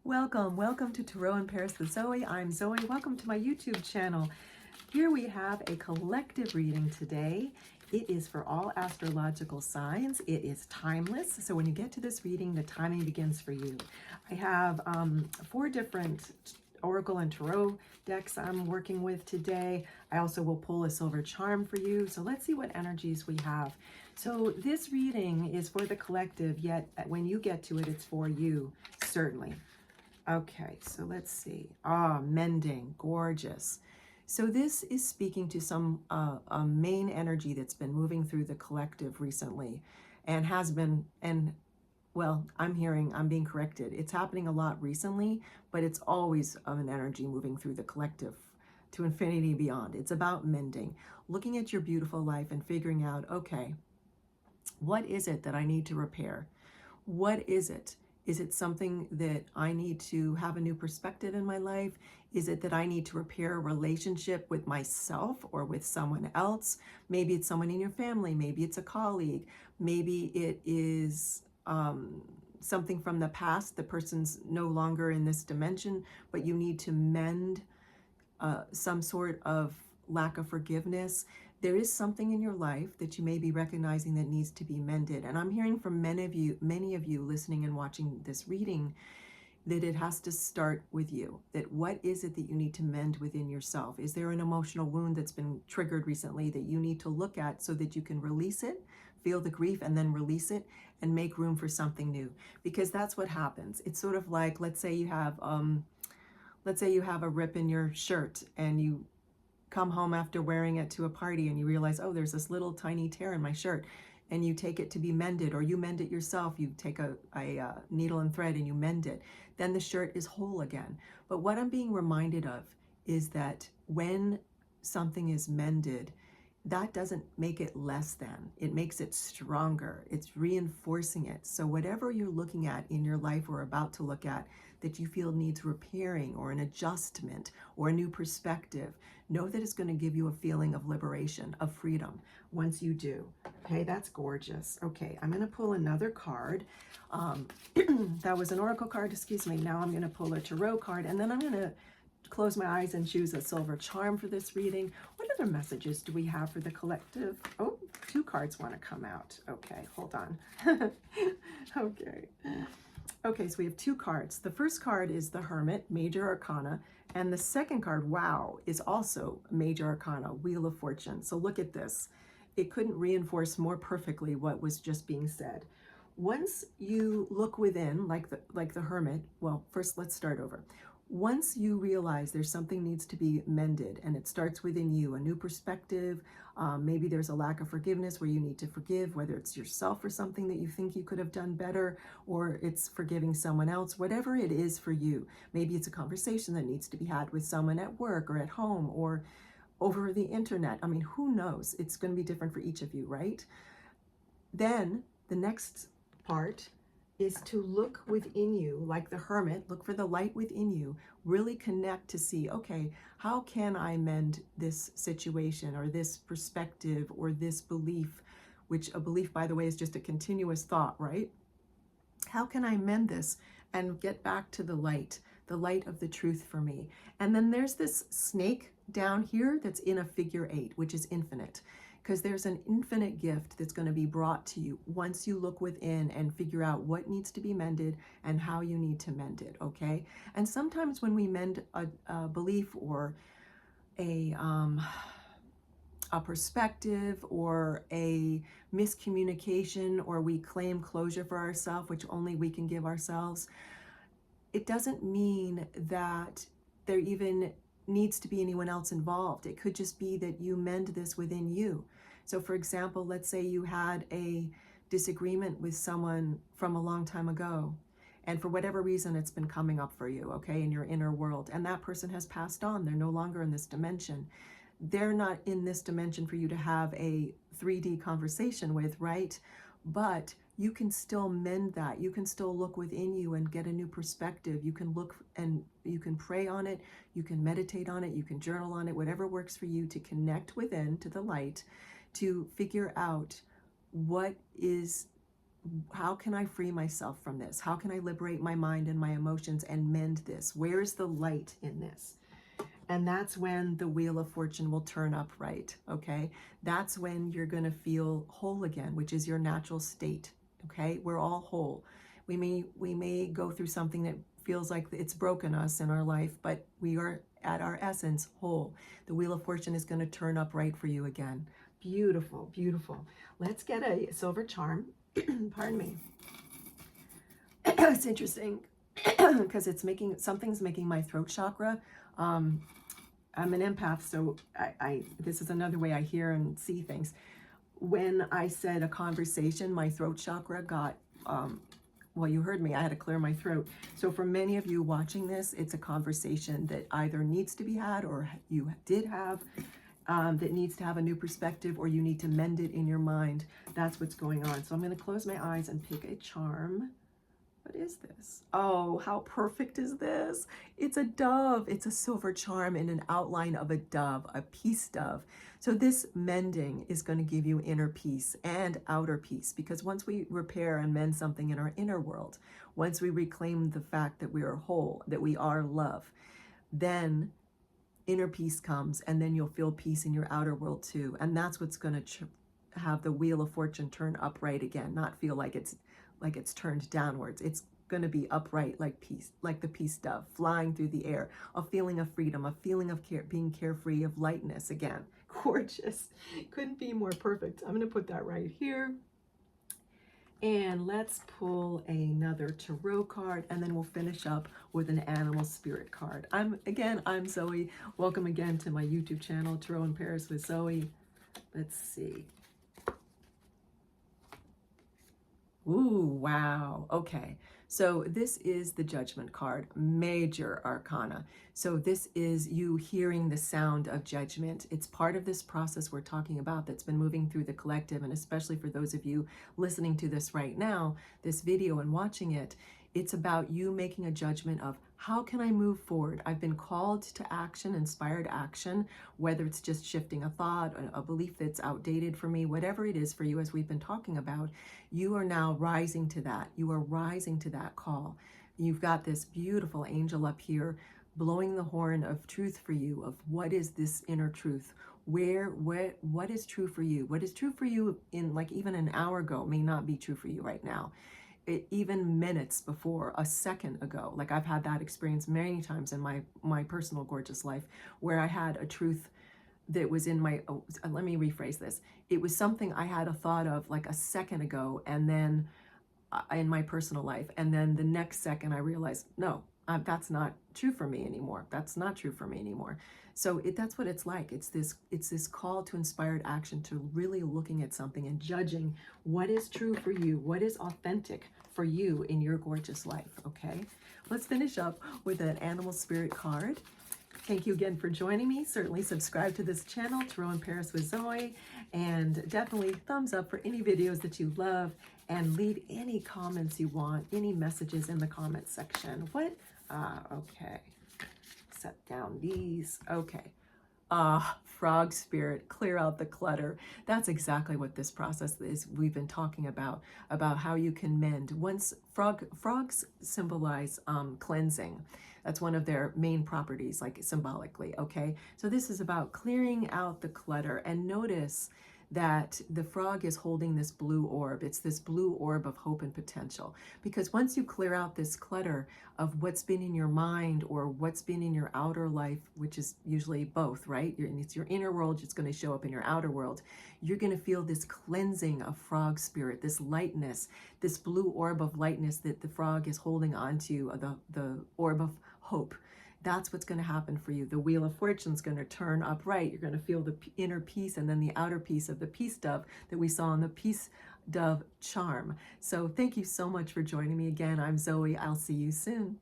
Welcome to Tarot in Paris with Zoe. I'm Zoe. Welcome to my YouTube channel. Here we have a collective reading today. It is for all astrological signs. It is timeless. So when you get to this reading, the timing begins for you. I have 4 different Oracle and Tarot decks I'm working with today. I also will pull a silver charm for you. So let's see what energies we have. So this reading is for the collective, yet when you get to it, it's for you, certainly. Okay, so let's see. Mending, gorgeous. So this is speaking to some a main energy that's been moving through the collective recently and has been, and well, I'm being corrected. It's happening a lot recently, but it's always an energy moving through the collective to infinity and beyond. It's about mending, looking at your beautiful life and figuring out, okay, what is it that I need to repair? What is it? Is it something that I need to have a new perspective in my life? Is it that I need to repair a relationship with myself or with someone else? Maybe it's someone in your family. Maybe it's a colleague. Maybe it is something from the past. The person's no longer in this dimension, but you need to mend some sort of lack of forgiveness. There is something in your life that you may be recognizing that needs to be mended. And I'm hearing from many of you listening and watching this reading that it has to start with you. That what is it that you need to mend within yourself? Is there an emotional wound that's been triggered recently that you need to look at so that you can release it, feel the grief, and then release it and make room for something new? Because that's what happens. It's sort of like, let's say you have a rip in your shirt and you come home after wearing it to a party and you realize, oh, there's this little tiny tear in my shirt, and you take it to be mended, or you mend it yourself. You take a needle and thread and you mend it. Then the shirt is whole again. But what I'm being reminded of is that when something is mended, that doesn't make it less than. It makes it stronger. It's reinforcing it. So whatever you're looking at in your life or about to look at that you feel needs repairing or an adjustment or a new perspective, know that it's going to give you a feeling of liberation, of freedom once you do. Okay, that's gorgeous. Okay, I'm going to pull another card. That was an oracle card, excuse me. Now I'm going to pull a tarot card, and then I'm going to close my eyes and choose a silver charm for this reading. What other messages do we have for the collective? Oh, 2 cards want to come out. Okay, hold on. Okay, so we have 2 cards. The first card is the Hermit, Major Arcana, and the second card, wow, is also Major Arcana, Wheel of Fortune. So look at this. It couldn't reinforce more perfectly what was just being said. Once you look within, like the Hermit, well, first let's start over. Once you realize there's something needs to be mended, and it starts within you, a new perspective, maybe there's a lack of forgiveness where you need to forgive, whether it's yourself for something that you think you could have done better, or it's forgiving someone else, whatever it is for you. Maybe it's a conversation that needs to be had with someone at work or at home or over the internet. I mean, who knows? It's going to be different for each of you, right? Then the next part is to look within you, like the Hermit, look for the light within you, really connect to see, okay, how can I mend this situation or this perspective or this belief, which a belief, by the way, is just a continuous thought, right? How can I mend this and get back to the light of the truth for me? And then there's this snake down here that's in a figure 8, which is infinite. Because there's an infinite gift that's going to be brought to you once you look within and figure out what needs to be mended and how you need to mend it, okay? And sometimes when we mend a belief or a perspective or a miscommunication, or we claim closure for ourselves, which only we can give ourselves, it doesn't mean that there even needs to be anyone else involved. It could just be that you mend this within you. So for example, let's say you had a disagreement with someone from a long time ago, and for whatever reason it's been coming up for you, okay, in your inner world, and that person has passed on. They're no longer in this dimension. They're not in this dimension for you to have a 3D conversation with, right? But you can still mend that. You can still look within you and get a new perspective. You can look and you can pray on it. You can meditate on it. You can journal on it, whatever works for you to connect within to the light, to figure out what is How can I free myself from this? How can I liberate my mind and my emotions and mend this? Where is the light in this? And that's when the Wheel of Fortune will turn upright, okay? That's when you're going to feel whole again, which is your natural state, okay? We're all whole. We may go through something that feels like it's broken us in our life, but we are at our essence whole. The Wheel of Fortune is going to turn upright for you again. Beautiful, beautiful. Let's get a silver charm. Pardon me. It's interesting because something's making my throat chakra. I'm an empath, so this is another way I hear and see things. When I said a conversation, my throat chakra got, well, you heard me, I had to clear my throat. So for many of you watching this, it's a conversation that either needs to be had or you did have, that needs to have a new perspective, or you need to mend it in your mind. That's what's going on. So I'm going to close my eyes and pick a charm. What is this? Oh, how perfect is this? It's a dove. It's a silver charm in an outline of a dove, a peace dove. So this mending is going to give you inner peace and outer peace, because once we repair and mend something in our inner world, once we reclaim the fact that we are whole, that we are love, then inner peace comes, and then you'll feel peace in your outer world too. And that's what's going to have the Wheel of Fortune turn upright again, not feel like it's turned downwards. It's going to be upright like peace, like the peace dove flying through the air, a feeling of freedom, a feeling of being carefree, of lightness again. Gorgeous. Couldn't be more perfect. I'm going to put that right here. And let's pull another tarot card, and then we'll finish up with an animal spirit card. I'm Zoe. Welcome again to my YouTube channel, Tarot in Paris with Zoe. Let's see. Ooh, wow. Okay. So this is the Judgment card, Major Arcana. So this is you hearing the sound of judgment. It's part of this process we're talking about that's been moving through the collective, and especially for those of you listening to this right now, this video and watching it, it's about you making a judgment of how can I move forward? I've been called to action, inspired action, whether it's just shifting a thought, a belief that's outdated for me, whatever it is for you, as we've been talking about, you are now rising to that. You are rising to that call. You've got this beautiful angel up here blowing the horn of truth for you, of what is this inner truth? What is true for you? What is true for you in like even an hour ago may not be true for you right now. Even minutes before, a second ago. Like I've had that experience many times in my personal gorgeous life, where I had a truth that was in my, let me rephrase this. It was something I had a thought of like a second ago, and then in my personal life, and then the next second I realized, no, that's not true for me anymore. That's not true for me anymore. So that's what it's like. It's this call to inspired action, to really looking at something and judging what is true for you, what is authentic for you in your gorgeous life, okay? Let's finish up with an animal spirit card. Thank you again for joining me. Certainly subscribe to this channel, Tarot in Paris with Zoe, and definitely thumbs up for any videos that you love, and leave any comments you want, any messages in the comment section. Okay. Set down these. Okay. Frog spirit, clear out the clutter. That's exactly what this process is. We've been talking about how you can mend. Once frogs symbolize cleansing. That's one of their main properties, like symbolically, okay? So this is about clearing out the clutter, and notice that the frog is holding this blue orb. It's this blue orb of hope and potential. Because once you clear out this clutter of what's been in your mind or what's been in your outer life, which is usually both, right? It's your inner world, it's going to show up in your outer world. You're going to feel this cleansing of frog spirit, this lightness, this blue orb of lightness that the frog is holding onto, the orb of hope. That's what's going to happen for you. The Wheel of Fortune is going to turn upright. You're going to feel the inner peace, and then the outer peace of the peace dove that we saw in the peace dove charm. So thank you so much for joining me again. I'm Zoe. I'll see you soon.